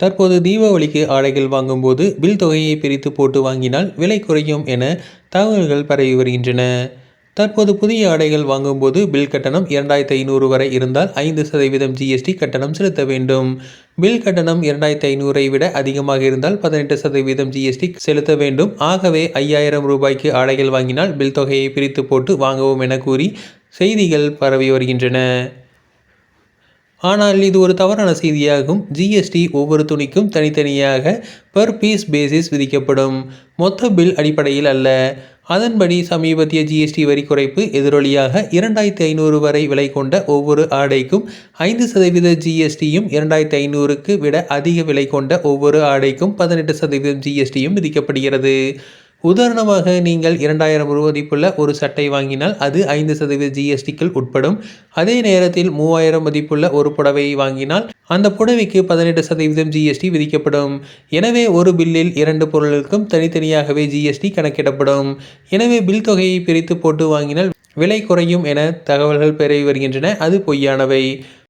தற்போது தீபாவளிக்கு ஆடைகள் வாங்கும்போது பில் தொகையை பிரித்து போட்டு வாங்கினால் விலை குறையும் என தகவல்கள் பரவி வருகின்றன. தற்போது புதிய ஆடைகள் வாங்கும்போது பில் கட்டணம் 2500 வரை இருந்தால் 5% ஜிஎஸ்டி கட்டணம் செலுத்த வேண்டும். பில் கட்டணம் 2500 விட அதிகமாக இருந்தால் 18% ஜிஎஸ்டி செலுத்த வேண்டும். ஆகவே 5000 ரூபாய்க்கு ஆடைகள் வாங்கினால் பில் தொகையை பிரித்து போட்டு வாங்கவும் என கூறி செய்திகள் பரவி வருகின்றன. ஆனால் இது ஒரு தவறான செய்தியாகும். ஜிஎஸ்டி ஒவ்வொரு துணிக்கும் தனித்தனியாக பர் பீஸ் பேசிஸ் விதிக்கப்படும், மொத்த பில் அடிப்படையில் அல்ல. அதன்படி சமீபத்திய ஜிஎஸ்டி வரி குறைப்பு எதிரொலியாக 2500 வரை விலை கொண்ட ஒவ்வொரு ஆடைக்கும் 5% ஜிஎஸ்டியும், 2500க்கு விட அதிக விலை கொண்ட ஒவ்வொரு ஆடைக்கும் 18% ஜிஎஸ்டியும் விதிக்கப்படுகிறது. உதாரணமாக நீங்கள் 2000 மதிப்புள்ள ஒரு சட்டை வாங்கினால் அது 5% ஜிஎஸ்டிக்குள் உட்படும். அதே நேரத்தில் 3000 மதிப்புள்ள ஒரு புடவையை வாங்கினால் அந்த புடவைக்கு 18% ஜிஎஸ்டி விதிக்கப்படும். எனவே ஒரு பில்லில் 2 பொருட்களுக்கும் தனித்தனியாகவே ஜிஎஸ்டி கணக்கிடப்படும். எனவே பில் தொகையை பிரித்து போட்டு வாங்கினால் விலை குறையும் என தகவல்கள் பரவி வருகின்றன. அது பொய்யானவை.